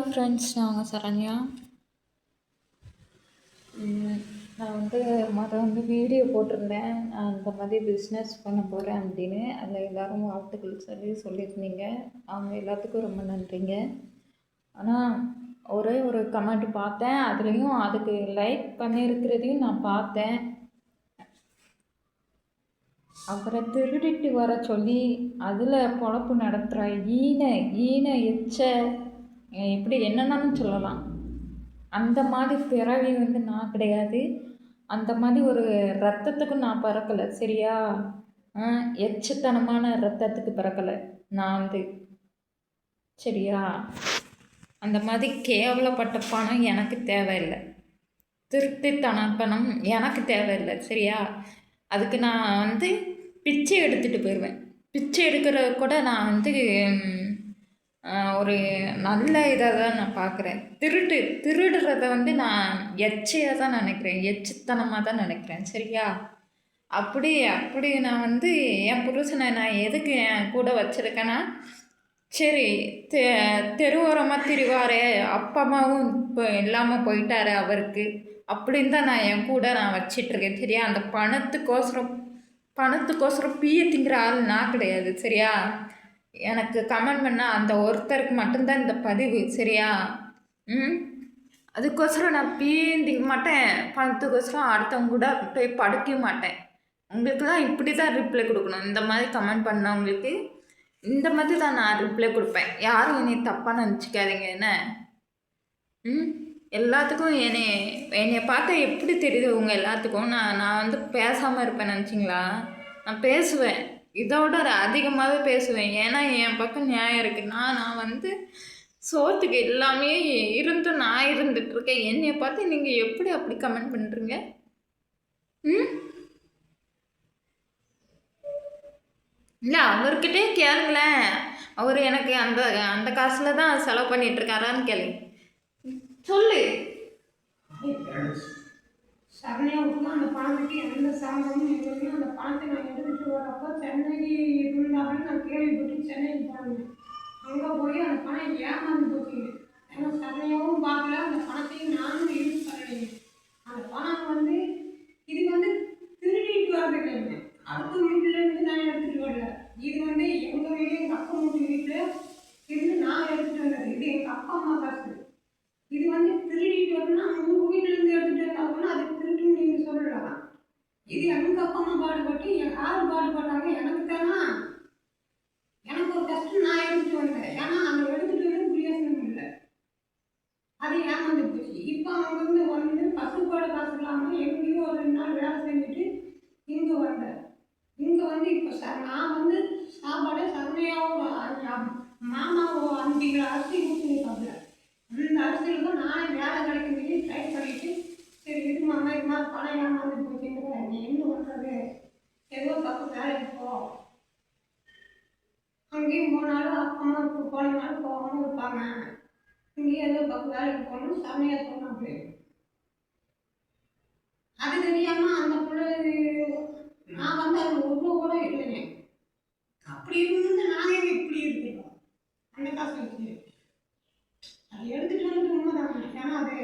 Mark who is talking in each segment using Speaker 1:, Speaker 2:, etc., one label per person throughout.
Speaker 1: Hi friends, நாங்கள் சரண்யா. நான் video போட்டிருந்தேன். நான் இந்த மாதிரி பிஸ்னஸ் பண்ண போகிறேன் அப்படின்னு. அதில் எல்லோரும் வாழ்த்துக்கள் சொல்லியிருந்தீங்க. அவங்க எல்லாத்துக்கும் ரொம்ப நன்றிங்க. ஆனால் ஒரே ஒரு கமெண்ட் பார்த்தேன். அதுலேயும் அதுக்கு லைக் பண்ணியிருக்கிறதையும் நான் பார்த்தேன். அவரை திருடிட்டு வர சொல்லி அதில் பொழப்பு நடத்துகிற ஈன எச்ச இப்படி என்னென்னு சொல்லலாம். அந்த மாதிரி பிறவி நான் கிடையாது. அந்த மாதிரி ஒரு ரத்தத்துக்கு நான் பிறக்கலை, சரியா? எச்சத்தனமான ரத்தத்துக்கு பிறக்கலை நான் சரியா? அந்த மாதிரி கேவலப்பட்ட பணம் எனக்கு தேவையில்லை. திருட்டுத்தன பணம் எனக்கு தேவையில்லை, சரியா? அதுக்கு நான் பிச்சை எடுத்துகிட்டு போயிடுவேன். பிச்சை எடுக்கிற கூட நான் ஒரு நல்ல இதாக தான் நான் பார்க்குறேன். திருடுறத நான் எச்சையாக தான் நினைக்கிறேன், எச்சுத்தனமாக தான் நினைக்கிறேன், சரியா? அப்படி நான் என் புருஷனை நான் எதுக்கு என் கூட வச்சுருக்கேன்னா, சரி தெருவோரமாக திரிவாரே, அப்பா அம்மாவும் இப்போ இல்லாமல் போயிட்டாரு அவருக்கு அப்படின்னு தான் நான் என் கூட நான் வச்சிட்ருக்கேன், சரியா? அந்த பணத்துக்கோசரம் பீய திங்கிற ஆள் நான் கிடையாது, சரியா? எனக்கு கமெண்ட் பண்ணால் அந்த ஒருத்தருக்கு மட்டும்தான் இந்த பதிவு, சரியா? அதுக்கோசரம் நான் திங்க மாட்டேன். பணத்துக்கோசரம் அடுத்தவங்க கூட போய் படுக்க மாட்டேன். உங்களுக்குலாம் இப்படி தான் ரிப்ளை கொடுக்கணும். இந்த மாதிரி கமெண்ட் பண்ணவங்களுக்கு இந்த மாதிரி தான் நான் ரிப்ளை கொடுப்பேன். யாரும் என்னை தப்பாக நினச்சிக்காதீங்க. என்ன எல்லாத்துக்கும் என்னை பார்த்தா எப்படி தெரியுது உங்கள் எல்லாத்துக்கும்? நான் பேசாமல் இருப்பேன் நினச்சிங்களா? நான் பேசுவேன், இதோட அதிகமாகவே பேசுவேன். ஏன்னா என் பக்கம் நியாயம் இருக்குது. நான் சோத்துக்கு எல்லாமே நான் இருந்துகிட்ருக்கேன். என்னை பார்த்து நீங்கள் எப்படி அப்படி கமெண்ட் பண்ணுறீங்க? இல்லை, அவர்கிட்டே கேளுங்களேன். அவர் எனக்கு அந்த அந்த காசில் தான் செலவு பண்ணிகிட்ருக்காரான்னு கேளுங்க. சொல்லு.
Speaker 2: சரண்யாவுக்கு அந்த பணத்துக்கு எந்த சம்பந்தமும் இல்லைன்னு அந்த பணத்தை நான் எடுத்துகிட்டு வரப்போ சென்னைக்கு இருந்தாலும் நான் கேள்விப்பட்டு சென்னைக்கு போனேன். அங்கே போய் அந்த பணம் ஏமாந்து போச்சுங்க. ஏன்னா சரண்யாவும் பார்க்கல, அந்த பணத்தையும் நானும் யூஸ் பண்ணலைங்க. அந்த பணம் இது திருடிட்டு வரது இல்லைங்க. அடுத்த வீட்டிலேருந்து நான் எடுத்துகிட்டு வரல. இது எங்கள் வீடு, எங்கள் அப்பா வீட்டு வீட்டில் இருந்து நான் எடுத்துகிட்டு வந்தது. இது எங்கள் அப்பா அம்மா காசு. இது திருடிட்டு வரணும்னா உங்கள் வீட்டிலேருந்து எடுத்துகிட்டு வந்தாங்கன்னா அது திருட்டுன்னு நீங்கள் சொல்லலாம். இது எங்கள் அப்பா அம்மா பாடுபட்டு யார் பாடுபடுறாங்க எனக்கு தானா? எனக்கு ஒரு கஷ்டம், நான் எடுத்துகிட்டு வந்தேன். ஏன்னா அந்த எடுத்துகிட்டு வந்து பிரயோசனம் இல்லை, அது ஏமாந்து போச்சு. இப்போ அவங்க பசுப்பாடு காசு இல்லாமல் எங்கேயும் ஒரு 2 நாள் வேலை செஞ்சுட்டு இங்கே வந்தேன். இங்கே இப்போ நான் சாப்பாடே சரணையாவோட மாமாவோ 5 கிலோ அரிசி ஊற்றிருக்காங்க. அந்த அரிசியில் தான் நானே வேலை கிடைக்குது ட்ரை பண்ணிவிட்டு, சரி இது மாமா இது மாதிரி பணம் ஏமாந்து போச்சுங்கிற நீ என்ன பண்ணுறது, ஏதோ தப்பு வேலைக்கு போ. அங்கேயும் போனாலும் அப்பா அம்மா இப்போ போனீங்கனாலும் போகாமல் இருப்பாங்க. இங்கேயும் ஏதோ தப்பு வேலைக்கு போகணும்னு சரணையாக சொன்னாங்க. அது தெரியாமல் அந்த பிள்ளை நான் அது ஒரு கூட இல்லைங்க. அப்படி இருந்து நானே இப்படி இருக்கிறோம். அந்த காசு வச்சு அதை எடுத்துகிட்டு வந்து உண்மைதாங்க. ஏன்னா அது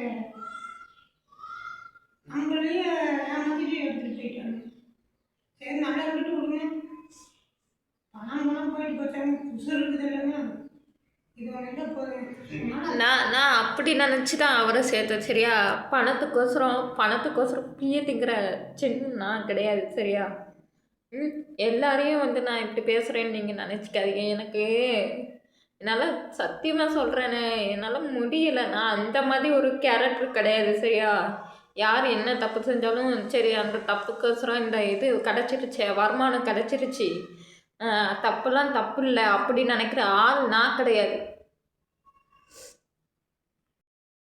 Speaker 2: நம்மளையே ஏமாத்திட்டு எடுத்துகிட்டு போயிட்டாங்க. சரி நல்லா விட்டு விடுங்க. பணம் போயிட்டு போச்சாங்க, உசுர் இருக்குது இல்லைங்க.
Speaker 1: நான் அப்படி நினச்சி தான் அவரை சேர்த்தேன், சரியா? பணத்துக்கோசரம் பீய திங்கிற சின்ன நான் கிடையாது, சரியா? எல்லாரையும் நான் இப்படி பேசுகிறேன்னு நீங்கள் நினச்சிக்காதீங்க. எனக்கு என்னால் சத்தியமாக சொல்கிறேனே, என்னால் முடியலை. நான் அந்த மாதிரி ஒரு கேரக்டர் கிடையாது, சரியா? யார் என்ன தப்பு செஞ்சாலும் சரி, அந்த தப்புக்கோசரம் இந்த இது கிடச்சிருச்சு, வருமானம் கிடச்சிருச்சு, தப்புலாம் தப்பு இல்லை அப்படி நினைக்கிற ஆள் நான் கிடையாது.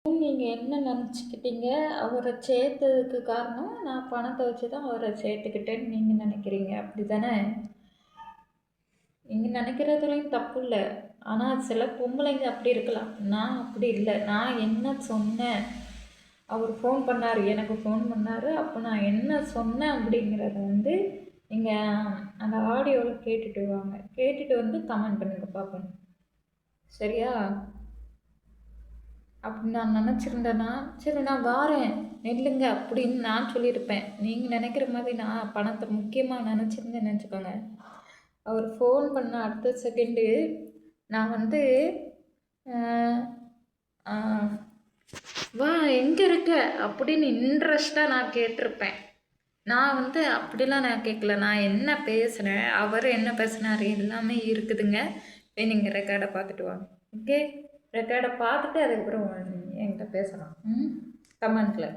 Speaker 1: நீங்கள் என்ன நினச்சிக்கிட்டீங்க? அவரை சேர்த்ததுக்கு காரணம் நான் பணத்தை வச்சு தான் அவரை சேர்த்துக்கிட்டேன்னு நீங்கள் நினைக்கிறீங்க, அப்படி தானே? நீங்கள் நினைக்கிறதுலையும் தப்பு இல்லை. ஆனால் சில பொம்பளைங்க அப்படி இருக்கலாம், நான் அப்படி இல்லை. நான் என்ன சொன்னேன், அவர் ஃபோன் பண்ணார், எனக்கு ஃபோன் பண்ணார், அப்போ நான் என்ன சொன்னேன் அப்படிங்கிறத நீங்கள் அந்த ஆடியோவில் கேட்டுட்டு வாங்க. கேட்டுட்டு கமெண்ட் பண்ணுங்கள் பார்ப்போம், சரியா? அப்படி நான் நினச்சிருந்தேன்னா சரி நான் வாரேன் நில்லுங்க அப்படின்னு நான் சொல்லியிருப்பேன். நீங்கள் நினைக்கிற மாதிரி நான் பணத்தை முக்கியமாக நினச்சிருந்தேன்னு நினச்சிக்கோங்க. அவர் ஃபோன் பண்ண அடுத்த செகண்டு நான் வந்து அஹ், அஹ், வா எங்கே இருக்க அப்படின்னு இன்ட்ரெஸ்டாக நான் கேட்டிருப்பேன். நான் வந்து அப்படிலாம் நான் கேட்கல. நான் என்ன பேசுகிறேன், அவர் என்ன பேசுனார் எல்லாமே இருக்குதுங்க. போய் நீங்கள் ரெக்கார்டை பார்த்துட்டு வாங்க. ஓகே, ரெக்கார்டை பார்த்துட்டு அதுக்கப்புறம் என்கிட்ட பேசலாம். கமெண்ட்டில்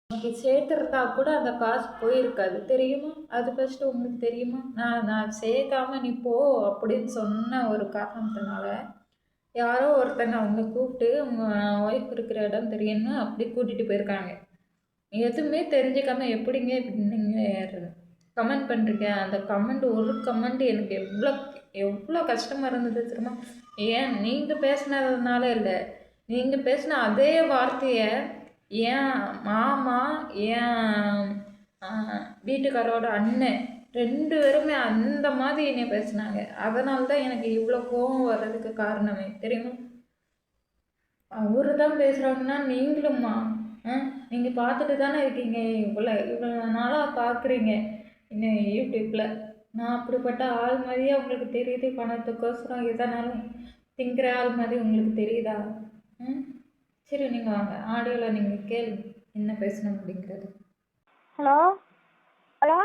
Speaker 1: உனக்கு சேர்த்துருந்தா கூட அந்த காசு போயிருக்காது தெரியுமா? அது ஃபஸ்ட்டு உங்களுக்கு தெரியுமா? நான் சேர்க்காம நீ போ அப்படின்னு சொன்ன ஒரு காரணத்தினால யாரோ ஒருத்தங்க அவங்க கூப்பிட்டு உங்கள் ஒய்ஃப் இருக்கிற இடம் தெரியும்னு அப்படி கூட்டிகிட்டு போயிருக்காங்க. எதுவுமே தெரிஞ்சுக்காம எப்படிங்க இப்படி நீங்கள் கமெண்ட் பண்ணுறீங்க? அந்த கமெண்ட் ஒரு கமெண்ட் எனக்கு எவ்வளோ எவ்வளோ கஷ்டமாக இருந்தது தெரியுமா? ஏன் நீங்கள் பேசினதுனால இல்லை, நீங்கள் பேசின அதே வார்த்தையை என் மாமா என் வீட்டுக்காரோட அண்ணன் 2 பேருமே அந்த மாதிரி என்னை பேசினாங்க. அதனால தான் எனக்கு இவ்வளோ கோபம் வர்றதுக்கு காரணமே தெரியுமா? அவரு தான் பேசுகிறாங்கன்னா நீங்களும்மா நீங்கள் பார்த்துட்டு தானே இருக்கீங்க, இவ்வளோ நாளாக பார்க்குறீங்க இன்னும் யூடியூப்பில். நான் அப்படிப்பட்ட ஆள் மாதிரியே உங்களுக்கு தெரியுது? பணத்துக்கோசரம் எதனாலும் திங்கிற ஆள் மாதிரி உங்களுக்கு தெரியுதா? சரி நீங்கள் வாங்க, ஆடியோவில் நீங்கள் கேளுங்க என்ன பேசணும் அப்படிங்கிறது.
Speaker 2: ஹலோ ஹலோ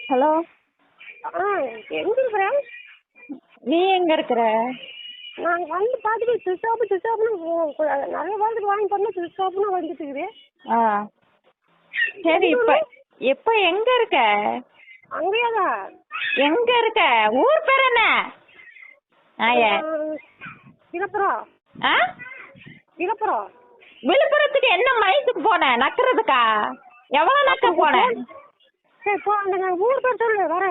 Speaker 3: ஹலோ,
Speaker 2: எங்கே இருக்கிறேன்?
Speaker 3: நீ எங்க இருக்கிற?
Speaker 2: நான் வந்து பார்த்துட்டு சுவிட்ச் நிறைய வாரத்துக்கு வாங்கி பண்ணால் சுவிட்ச் ஆஃப்னு வந்துட்டு இருக்குது.
Speaker 3: ஆ சரி, இப்ப எங்க இருக்க?
Speaker 2: அங்கேயே தான்.
Speaker 3: எங்க இருக்க? ஊர் பேர் என்ன? ஆய
Speaker 2: விழுப்புரம்.
Speaker 3: ஆ,
Speaker 2: விழுப்புரம்.
Speaker 3: விழுப்புரத்துக்கு என்ன மயத்துக்கு போன? நக்கிறதுக்கா? எவ்வளவு நக்க போன?
Speaker 2: சரி போ, அந்த ஊர் பேர் சொல்லு வர.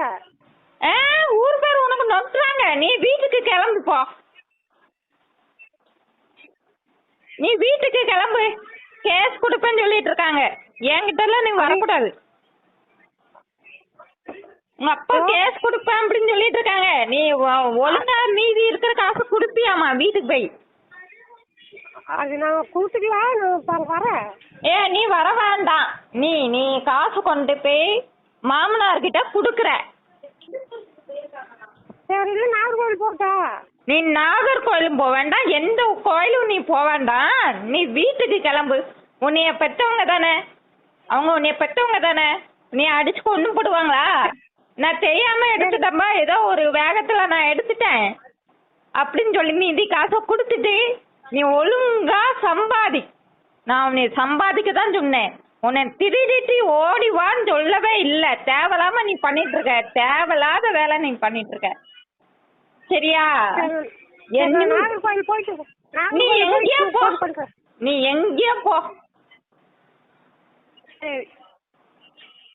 Speaker 3: ஊர் பேர் உனக்கு நொட்டுறாங்க. நீ வீட்டுக்கு கிளம்பு போ. நீ வீட்டுக்கு கிளம்பு. கேஸ் கொடுப்பேன்னு சொல்லிட்டு இருக்காங்க. என்கிட்ட எல்லாம் நீ வரக்கூடாது. உங்க அப்பா கேஸ் கொடுப்பேன் அப்படின்னு சொல்லிட்டு இருக்காங்க. நீ ஒழுங்கா மீதி இருக்கிற காசு கொடுப்பியாமா வீட்டுக்கு போய்?
Speaker 2: அது நான் கொடுத்துக்கலாம், நான் வரேன்.
Speaker 3: நீ வர வேண்டாம். நீ காசு கொண்டு போய் மாமனார்கிட்ட கொடுக்குற.
Speaker 2: சரி, இல்லை நாகர்கோவில் போட்டா?
Speaker 3: நீ நாகர்கோயிலும் போக வேண்டாம், எந்த கோயிலும் நீ போக வேண்டாம். நீ வீட்டுக்கு கிளம்பு. உன்னைய பெற்றவங்க தானே, அவங்க உன்னைய பெற்றவங்க தானே. நீ அடிச்சு கொண்டு போடுவாங்களா? நான் தெரியாம எடுத்துட்டேன்பா, ஏதோ ஒரு வேகத்துல நான் எடுத்துட்டேன் அப்படின்னு சொல்லி மீதி காசை கொடுத்துட்டு நீ ஒழுங்கா சம்பாதி. நான் உன்னை சம்பாதிக்க தான் சொன்னேன். உன்னை திருடிட்டு ஓடிவான்னு சொல்லவே இல்லை. தேவையில்லாம நீ பண்ணிட்டு இருக்க, தேவையில்லாத வேலை நீ பண்ணிட்டு இருக்க. சரியா?
Speaker 2: நாகர்கோவில் போயிட்டு
Speaker 3: நீ எங்கேயோ போ, நீ எங்கேயோ போ.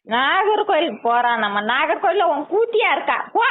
Speaker 3: நாகர்கோயிலுக்கு போறான். நம்ம நாகர்கோயில்ல உன் கூட்டியா இருக்கா? போ.